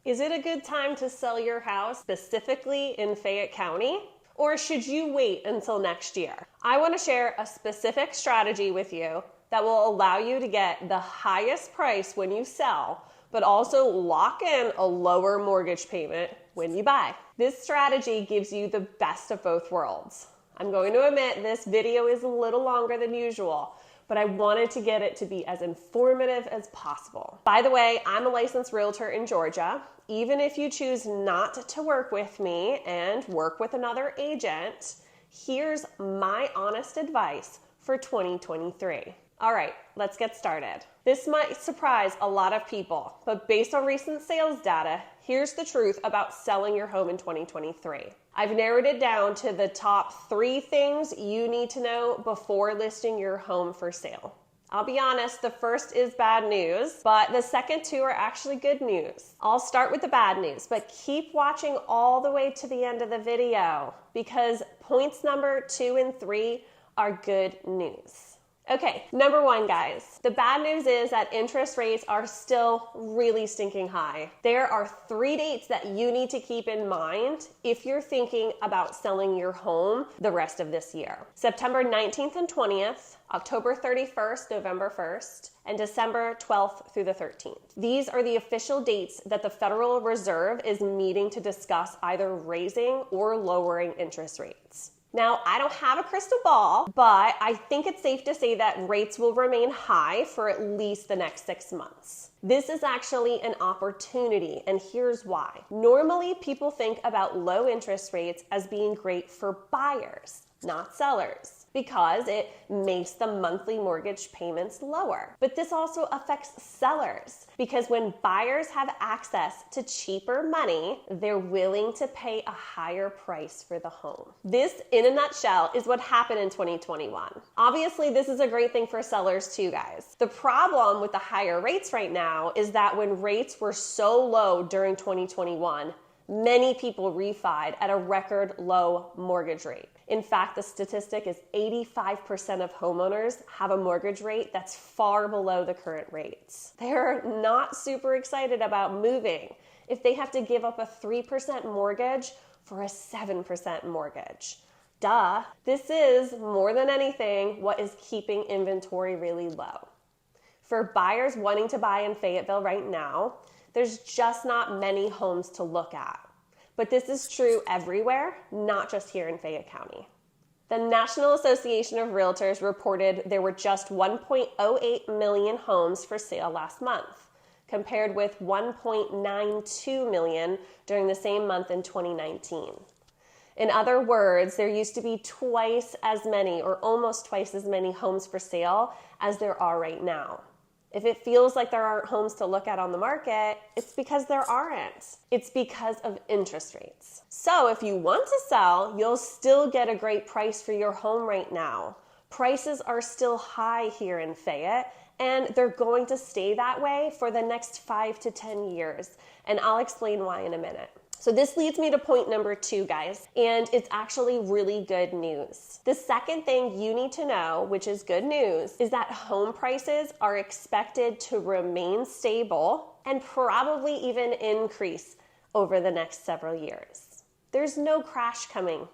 Is it a good time to sell your house, specifically in Fayette County? Or should you wait until next year? I want to share a specific strategy with you that will allow you to get the highest price when you sell, but also lock in a lower mortgage payment when you buy. This strategy gives you the best of both worlds. I'm going to admit this video is a little longer than usual, but I wanted to get it to be as informative as possible. By the way, I'm a licensed realtor in Georgia. Even if you choose not to work with me and work with another agent, here's my honest advice for 2023. All right, let's get started. This might surprise a lot of people, but based on recent sales data, here's the truth about selling your home in 2023. I've narrowed it down to the top 3 things you need to know before listing your home for sale. I'll be honest, the first is bad news, but the second 2 are actually good news. I'll start with the bad news, but keep watching all the way to the end of the video because points number 2 and 3 are good news. Okay, number 1, guys. The bad news is that interest rates are still really stinking high. There are 3 dates that you need to keep in mind if you're thinking about selling your home the rest of this year. September 19th and 20th, October 31st, November 1st, and December 12th through the 13th. These are the official dates that the Federal Reserve is meeting to discuss either raising or lowering interest rates. Now, I don't have a crystal ball, but I think it's safe to say that rates will remain high for at least the next 6 months. This is actually an opportunity, and here's why. Normally, people think about low interest rates as being great for buyers, not sellers, because it makes the monthly mortgage payments lower. But this also affects sellers because when buyers have access to cheaper money, they're willing to pay a higher price for the home. This, in a nutshell, is what happened in 2021. Obviously, this is a great thing for sellers too, guys. The problem with the higher rates right now is that when rates were so low during 2021, many people refied at a record low mortgage rate. In fact, the statistic is 85% of homeowners have a mortgage rate that's far below the current rates. They're not super excited about moving if they have to give up a 3% mortgage for a 7% mortgage. Duh, this is, more than anything, what is keeping inventory really low. For buyers wanting to buy in Fayetteville right now, there's just not many homes to look at. But this is true everywhere, not just here in Fayette County. The National Association of Realtors reported there were just 1.08 million homes for sale last month, compared with 1.92 million during the same month in 2019. In other words, there used to be twice as many or almost twice as many homes for sale as there are right now. If it feels like there aren't homes to look at on the market, it's because there aren't. It's because of interest rates. So if you want to sell, you'll still get a great price for your home right now. Prices are still high here in Fayette, and they're going to stay that way for the next 5 to 10 years. And I'll explain why in a minute. So this leads me to point number 2, guys, and it's actually really good news. The second thing you need to know, which is good news, is that home prices are expected to remain stable and probably even increase over the next several years. There's no crash coming.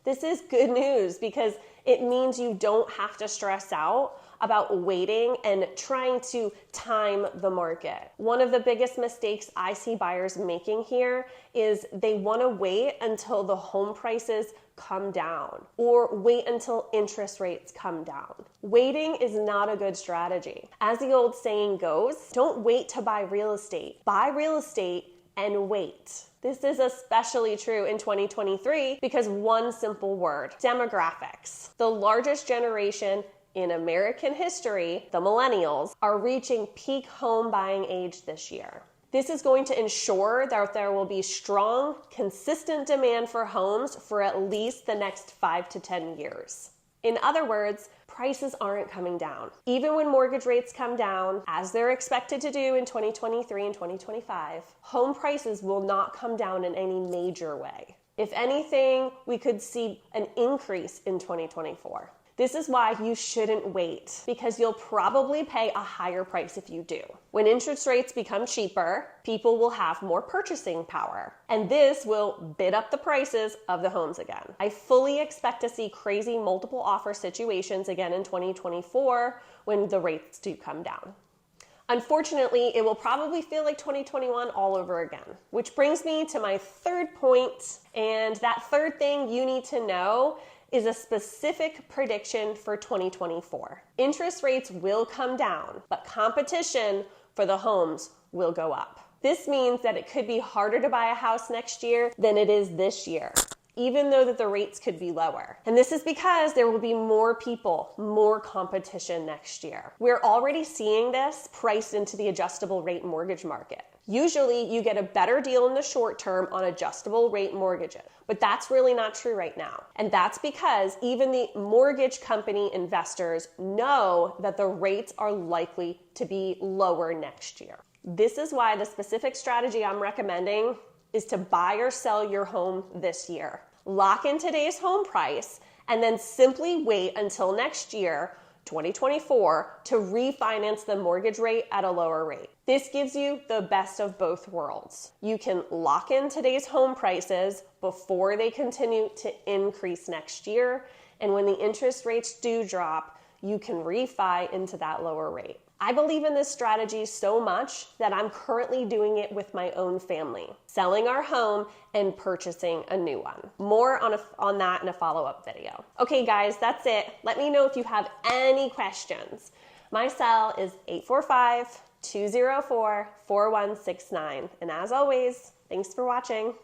This is good news because it means you don't have to stress out about waiting and trying to time the market. One of the biggest mistakes I see buyers making here is they want to wait until the home prices come down or wait until interest rates come down. Waiting is not a good strategy. As the old saying goes, don't wait to buy real estate. Buy real estate and wait. This is especially true in 2023 because one simple word, demographics. The largest generation in American history, the millennials, are reaching peak home buying age this year. This is going to ensure that there will be strong, consistent demand for homes for at least the next 5 to 10 years. In other words, prices aren't coming down. Even when mortgage rates come down, as they're expected to do in 2023 and 2025, home prices will not come down in any major way. If anything, we could see an increase in 2024. This is why you shouldn't wait, because you'll probably pay a higher price if you do. When interest rates become cheaper, people will have more purchasing power, and this will bid up the prices of the homes again. I fully expect to see crazy multiple offer situations again in 2024 when the rates do come down. Unfortunately, it will probably feel like 2021 all over again, which brings me to my third point. And that third thing you need to know is a specific prediction for 2024. Interest rates will come down, but competition for the homes will go up. This means that it could be harder to buy a house next year than it is this year, even though that the rates could be lower. And this is because there will be more people, more competition next year. We're already seeing this priced into the adjustable rate mortgage market. Usually you get a better deal in the short term on adjustable rate mortgages, but that's really not true right now. And that's because even the mortgage company investors know that the rates are likely to be lower next year. This is why the specific strategy I'm recommending is to buy or sell your home this year. Lock in today's home price and then simply wait until next year, 2024, to refinance the mortgage rate at a lower rate. This gives you the best of both worlds. You can lock in today's home prices before they continue to increase next year, and when the interest rates do drop, you can refi into that lower rate. I believe in this strategy so much that I'm currently doing it with my own family, selling our home and purchasing a new one. More on that in a follow-up video. Okay guys, that's it. Let me know if you have any questions. My cell is 845-204-4169. And as always, thanks for watching.